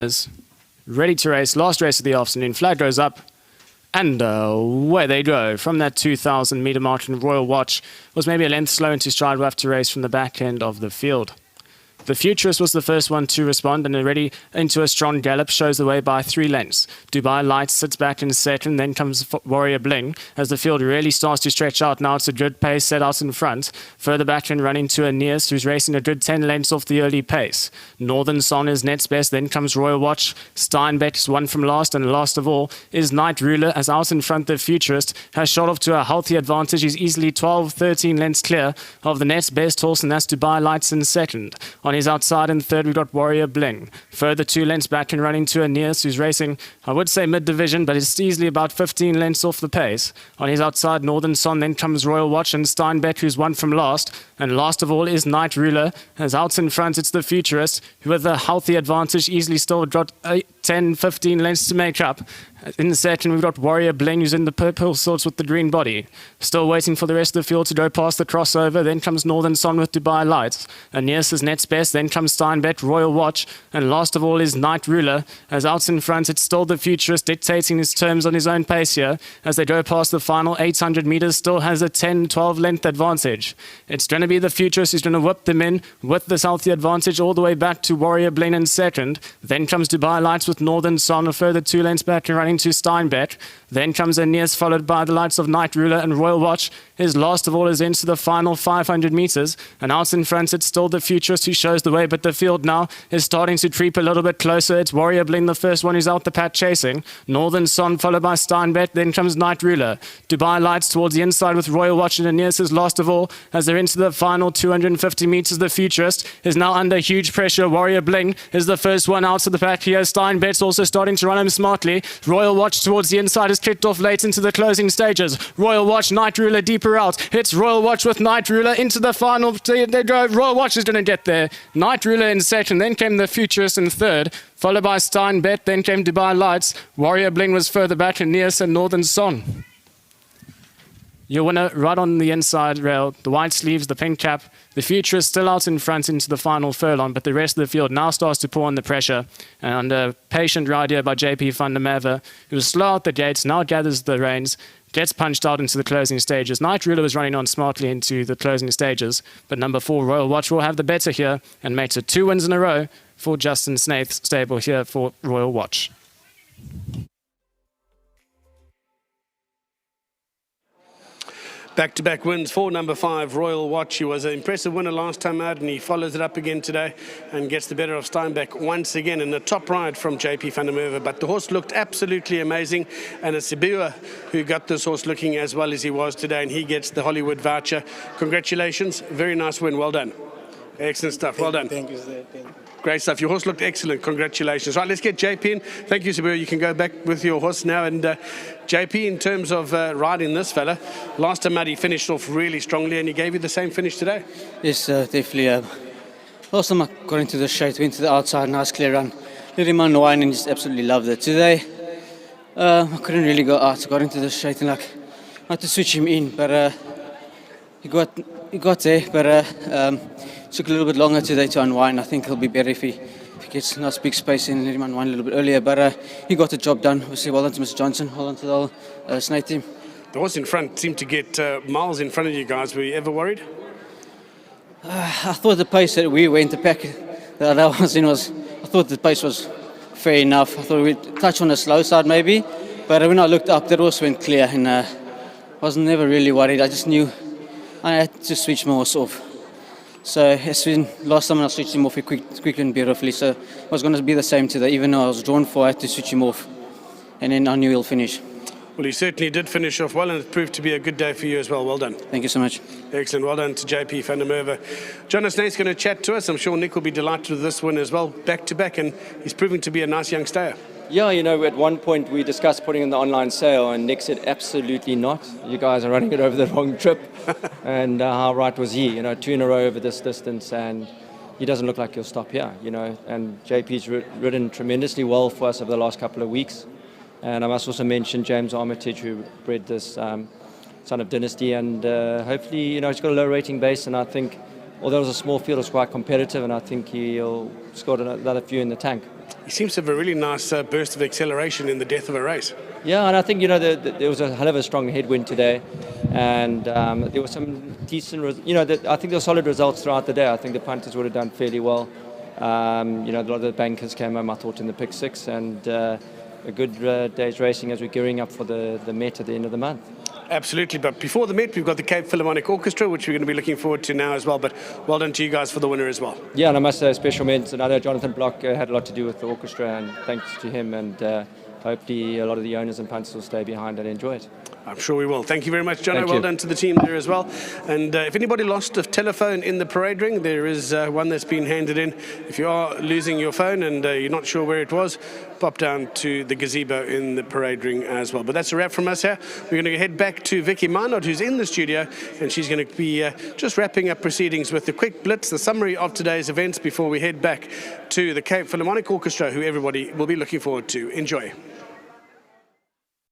is ready to race. Last race of the afternoon. Flag goes up. And away they go. From that 2,000 metre margin, Royal Watch was maybe a length slow into stride. We'll have to race from the back end of the field. The Futurist was the first one to respond and already into a strong gallop, shows the way by 3 lengths. Dubai Lights sits back in second, then comes Warrior Bling as the field really starts to stretch out. Now it's a good pace set out in front. Further back and running to Aeneas, who's racing a good 10 lengths off the early pace. Northern Son is next best, then comes Royal Watch. Steinbeck is one from last, and last of all is Night Ruler as out in front the Futurist has shot off to a healthy advantage. He's easily 12, 13 lengths clear of the next best horse, and that's Dubai Lights in second. On his outside in third, we've got Warrior Bling. Further 2 lengths back and running to Aeneas, who's racing, I would say mid-division, but it's easily about 15 lengths off the pace. On his outside, Northern Son, then comes Royal Watch and Steinbeck, who's one from last. And last of all is Night Ruler. As out in front, it's the Futurist, who with a healthy advantage easily still got 10, 15 lengths to make up. In the second, we've got Warrior Bling, who's in the purple sorts with the green body. Still waiting for the rest of the field to go past the crossover. Then comes Northern Son with Dubai Lights. Aeneas is next best. Then comes Steinbeck, Royal Watch. And last of all is Night Ruler. As out in front, it's still the Futurist dictating his terms on his own pace here. As they go past the final 800 meters, still has a 10, 12 length advantage. It's going to be the Futurist who's going to whip them in with this healthy advantage all the way back to Warrior Bling in second. Then comes Dubai Lights with Northern Son, a further 2 lengths back and running to Steinbeck. Then comes Aeneas, followed by the lights of Night Ruler, and Royal Watch. His last of all is into the final 500 meters. And out in front, it's still the Futurist who shows the way, but the field now is starting to creep a little bit closer. It's Warrior Bling, the first one who's out the pack chasing. Northern Son, followed by Steinbeck. Then comes Night Ruler. Dubai Lights towards the inside with Royal Watch, and Aeneas is last of all. As they're into the final 250 meters, the Futurist is now under huge pressure. Warrior Bling is the first one out of the pack here. Steinbeck's also starting to run him smartly. Royal Watch towards the inside is kicked off late into the closing stages. Royal Watch, Night Ruler deeper out. It's Royal Watch with Night Ruler into the final. They go. Royal Watch is going to get there. Night Ruler in second, then came the Futurist in third, followed by Steinbeck, then came Dubai Lights. Warrior Bling was further back, and Aeneas and Northern Son. Your winner right on the inside rail, the white sleeves, the pink cap. The Futurist still out in front into the final furlong, but the rest of the field now starts to pour on the pressure. And under patient ride here by JP van der Merwe, who was slow out the gates, now gathers the reins, gets punched out into the closing stages. Night Ruler was running on smartly into the closing stages, but number 4, Royal Watch, will have the better here and makes it 2 wins in a row for Justin Snaith's stable here for Royal Watch. Back-to-back wins for number 5, Royal Watch. He was an impressive winner last time out, and he follows it up again today and gets the better of Steinbeck once again in the top ride from JP van der Merwe. But the horse looked absolutely amazing, and it's Sibua who got this horse looking as well as he was today, and he gets the Hollywood voucher. Congratulations. Very nice win. Well done. Excellent stuff. Well done. Thank you, sir. Thank you. Great stuff. Your horse looked excellent. Congratulations. Right, let's get JP in. Thank you, Sibua. You can go back with your horse now. And JP, in terms of riding this fella, last time out he finished off really strongly, and he gave you the same finish today. Yes, definitely. Last time I got into the shade, went to the outside, nice clear run. Let him unwind and just absolutely loved it. Today, I couldn't really go out. I got into the shade and I had to switch him in, but he got there, but took a little bit longer today to unwind. I think he'll be better if he gets a nice big space in and let him unwind a little bit earlier. But he got the job done. Obviously, well done to Mr. Johnson. Well done to the whole Snaith team. The horse in front seemed to get miles in front of you guys. Were you ever worried? I thought the pace that we went, the pack that I was in was, I thought the pace was fair enough. I thought we'd touch on the slow side maybe. But when I looked up, that horse went clear, and I was never really worried. I just knew I had to switch my horse off. So last time I switched him off quick and beautifully, so it was going to be the same today. Even though I was drawn for, I had to switch him off, and then I knew he'll finish. Well, he certainly did finish off well, and it proved to be a good day for you as well. Well done. Thank you so much. Excellent. Well done to JP van der Merwe. Jonas Snaith's going to chat to us. I'm sure Nick will be delighted with this win as well, back to back, and he's proving to be a nice young stayer. Yeah, you know, at one point we discussed putting in the online sale, and Nick said absolutely not. You guys are running it over the wrong trip. And how right was he? You know, 2 in a row over this distance, and he doesn't look like he'll stop here, you know. And JP's ridden tremendously well for us over the last couple of weeks. And I must also mention James Armitage, who bred this son of Dynasty, and hopefully, you know, he's got a low rating base, and I think although it was a small field, it was quite competitive, and I think he'll score another few in the tank. He seems to have a really nice burst of acceleration in the death of a race. Yeah, and I think, there was a hell of a strong headwind today, and there were some decent, I think there were solid results throughout the day. I think the punters would have done fairly well. A lot of the bankers came home, I thought, in the pick six, and a good day's racing as we're gearing up for the Met at the end of the month. Absolutely, but before the Met, we've got the Cape Philharmonic Orchestra, which we're going to be looking forward to now as well, but well done to you guys for the winner as well. Yeah, and I must say special mention, I know Jonathan Block had a lot to do with the orchestra, and thanks to him, and hopefully a lot of the owners and punters will stay behind and enjoy it. I'm sure we will. Thank you very much, Jono. Thank well you. done to the team there as well. And if anybody lost a telephone in the parade ring, there is one that's been handed in. If you are losing your phone and you're not sure where it was, pop down to the gazebo in the parade ring as well. But that's a wrap from us here. We're going to head back to Vicky Minot, who's in the studio, and she's going to be just wrapping up proceedings with the quick blitz, the summary of today's events before we head back to the Cape Philharmonic Orchestra, who everybody will be looking forward to. Enjoy.